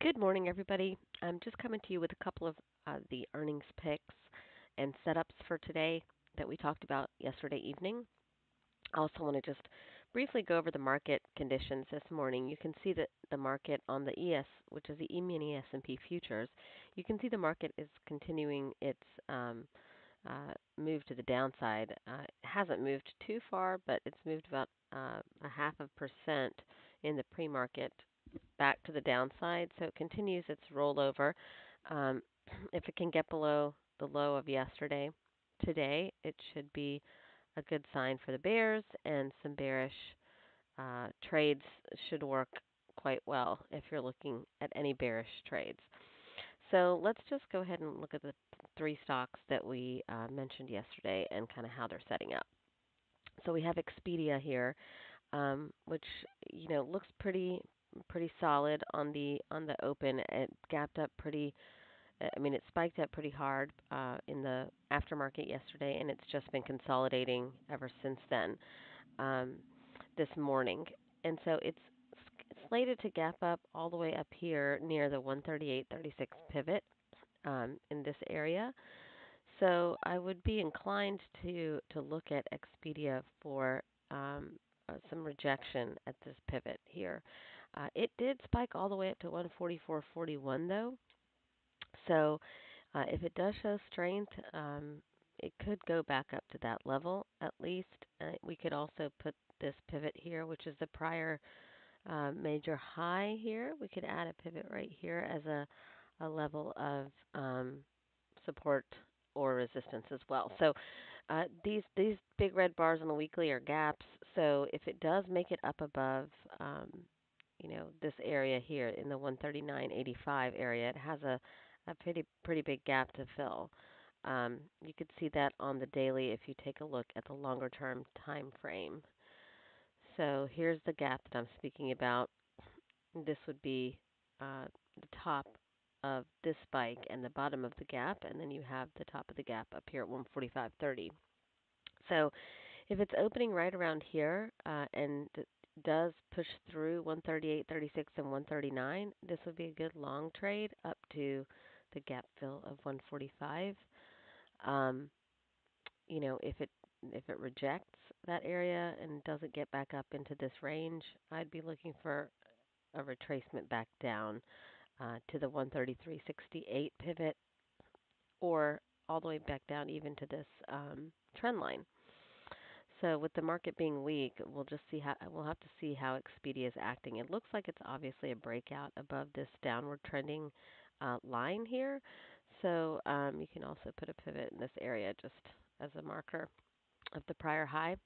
Good morning, everybody. I'm just coming to you with a couple of the earnings picks and setups for today that we talked about yesterday evening. I also want to just briefly go over the market conditions this morning. You can see that the market on the ES, which is the E-mini S&P futures, you can see the market is continuing its move to the downside. It hasn't moved too far, but it's moved about a half of percent in the pre-market back to the downside. So it continues its rollover. Um, if it can get below the low of yesterday, today, it should be a good sign for the bears, and some bearish trades should work quite well if you're looking at any bearish trades. So let's just go ahead and look at the three stocks that we mentioned yesterday and kind of how they're setting up. So we have Expedia here, which looks pretty solid on the open. It gapped up pretty. I mean, it spiked up pretty hard in the aftermarket yesterday, and it's just been consolidating ever since then. Um, this morning, and so it's slated to gap up all the way up here near the 138.36 pivot in this area. So I would be inclined to look at Expedia for some rejection at this pivot here. It did spike all the way up to 144.41 though. So if it does show strength, it could go back up to that level at least. We could also put this pivot here, which is the prior major high here. We could add a pivot right here as a level of support or resistance as well. So these big red bars on the weekly are gaps. So if it does make it up above, this area here in the 139.85 area, it has a pretty big gap to fill. You could see that on the daily if you take a look at the longer term time frame. So here's the gap that I'm speaking about. This would be the top of this spike and the bottom of the gap, and then you have the top of the gap up here at 145.30. So if it's opening right around here and does push through 138.36 and 139, this would be a good long trade up to the gap fill of 145. Um, if it rejects that area and doesn't get back up into this range, I'd be looking for a retracement back down to the 133.68 pivot, or all the way back down even to this trend line. So with the market being weak, we'll have to see how Expedia is acting. It looks like it's obviously a breakout above this downward trending line here. So you can also put a pivot in this area just as a marker of the prior high.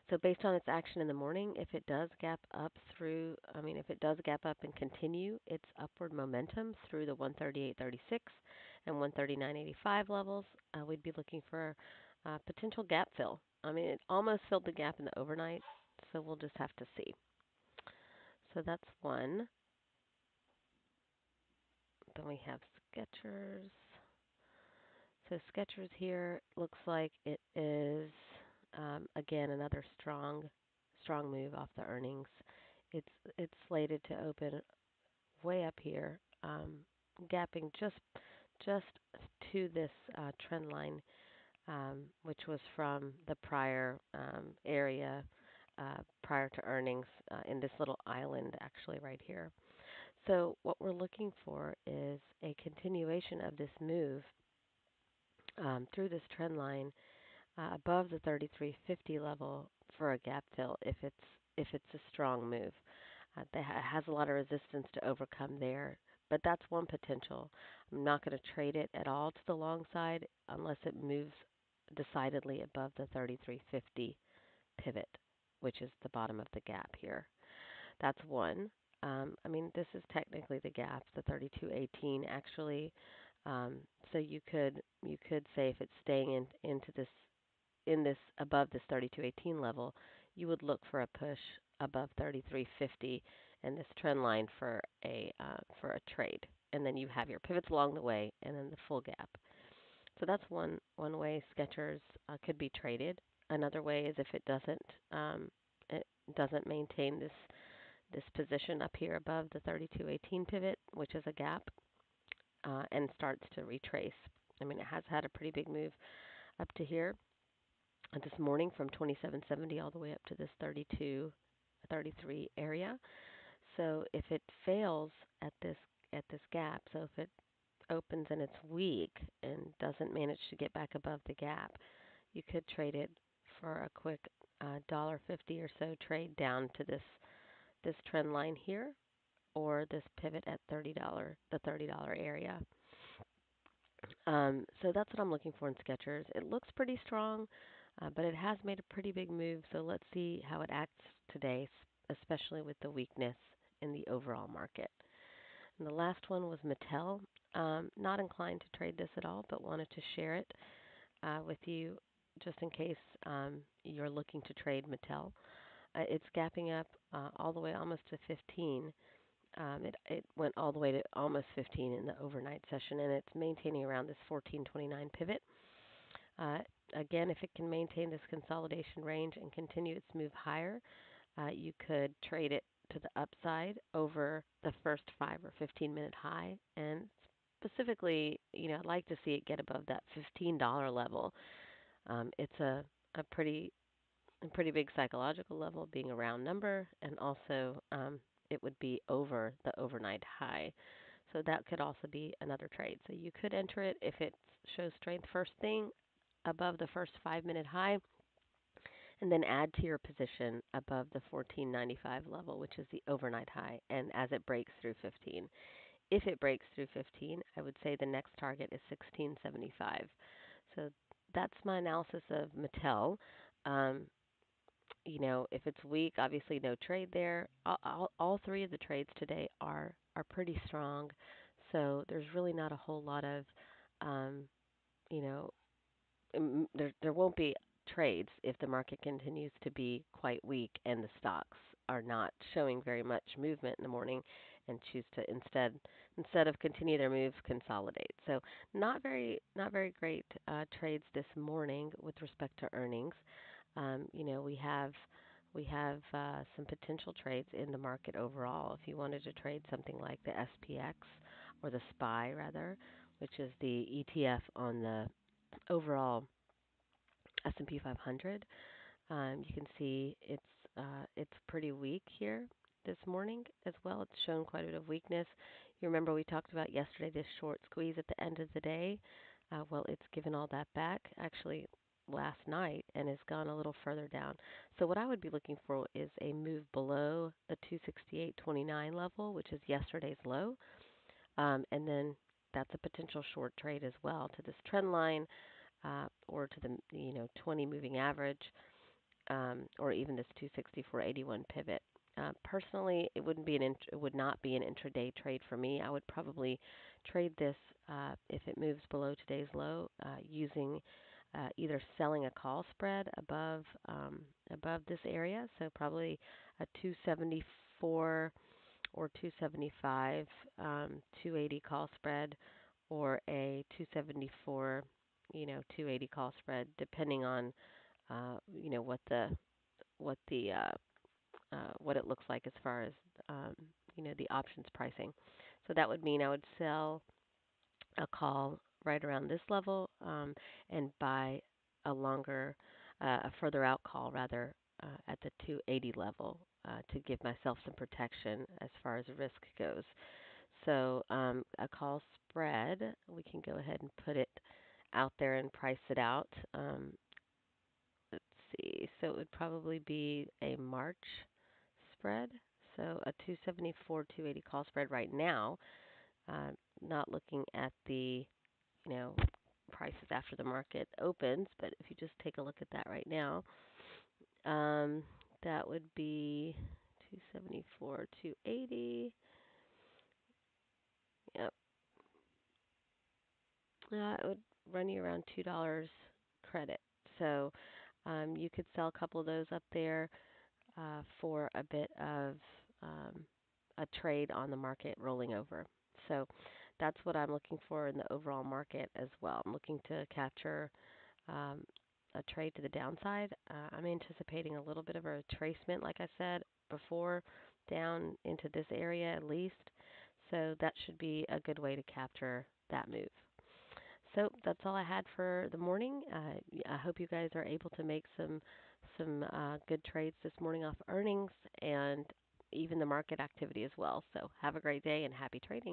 So based on its action in the morning, if it does gap up if it does gap up and continue its upward momentum through the 138.36 and 139.85 levels, we'd be looking for potential gap fill. I mean, it almost filled the gap in the overnight, so we'll just have to see. So that's one. Then we have Skechers. So Skechers here looks like it is again another strong move off the earnings. It's slated to open way up here, gapping just to this trend line, which was from the prior area prior to earnings in this little island actually right here. So what we're looking for is a continuation of this move through this trend line above the 33.50 level for a gap fill if it's a strong move. That has a lot of resistance to overcome there, but that's one potential. I'm not going to trade it at all to the long side unless it moves decidedly above the 33.50 pivot, which is the bottom of the gap here. That's one. This is technically the gap, the 32.18 actually. Um, so you could say if it's staying in this above this 32.18 level, you would look for a push above 33.50 and this trend line for a trade, and then you have your pivots along the way, and then the full gap. So that's one way Skechers could be traded. Another way is if it doesn't maintain this position up here above the 3218 pivot, which is a gap, and starts to retrace. I mean, it has had a pretty big move up to here this morning from 2770 all the way up to this 33 area. So if it fails at this gap, so if it opens and it's weak and doesn't manage to get back above the gap, you could trade it for a quick $1.50 or so trade down to this trend line here, or this pivot at the $30 area. So that's what I'm looking for in Skechers. It looks pretty strong, but it has made a pretty big move. So let's see how it acts today, especially with the weakness in the overall market. And the last one was Mattel. Not inclined to trade this at all, but wanted to share it with you just in case you're looking to trade Mattel. It's gapping up all the way almost to 15. It went all the way to almost 15 in the overnight session, and it's maintaining around this 14.29 pivot. Uh, Again, if it can maintain this consolidation range and continue its move higher, you could trade it to the upside over the first 5 or 15-minute high. And specifically, I'd like to see it get above that $15 level. It's a pretty big psychological level, being a round number, and also it would be over the overnight high. So that could also be another trade. So you could enter it if it shows strength first thing above the first 5-minute high, and then add to your position above the 14.95 level, which is the overnight high, and as it breaks through 15. If it breaks through 15, I would say the next target is 16.75. So that's my analysis of Mattel. Um, if it's weak, obviously no trade there. All three of the trades today are pretty strong, so there's really not a whole lot of, um, you know, there won't be trades if the market continues to be quite weak and the stocks are not showing very much movement in the morning and choose to instead of continue their move, consolidate. So not very great trades this morning with respect to earnings. We have some potential trades in the market overall. If you wanted to trade something like the SPX, or the SPY rather, which is the ETF on the overall S&P 500, you can see it's pretty weak here this morning as well. It's shown quite a bit of weakness. You remember we talked about yesterday this short squeeze at the end of the day. Well, it's given all that back actually last night and has gone a little further down. So what I would be looking for is a move below the 268.29 level, which is yesterday's low, and then that's a potential short trade as well to this trend line, or to the 20 moving average, or even this 264.81 pivot. Personally, it would not be an intraday trade for me. I would probably trade this if it moves below today's low, using either selling a call spread above this area, so probably a 274 or 275, 280 call spread, or a 274, 280 call spread, depending on what what it looks like as far as the options pricing. So that would mean I would sell a call right around this level, and buy a further out call rather, at the 280 level, to give myself some protection as far as risk goes. So a call spread, we can go ahead and put it out there and price it out. Let's see. So it would probably be a March spread. So a 274, 280 call spread right now. Not looking at the, you know, prices after the market opens, but if you just take a look at that right now, that would be 274, 280. Yep. It would run you around $2 credit. So you could sell a couple of those up there, for a bit of a trade on the market rolling over. So that's what I'm looking for in the overall market as well. I'm looking to capture um, a trade to the downside. I'm anticipating a little bit of a retracement, like I said before, down into this area at least. So that should be a good way to capture that move. So that's all I had for the morning. I hope you guys are able to make some good trades this morning off earnings and even the market activity as well. So have a great day and happy trading.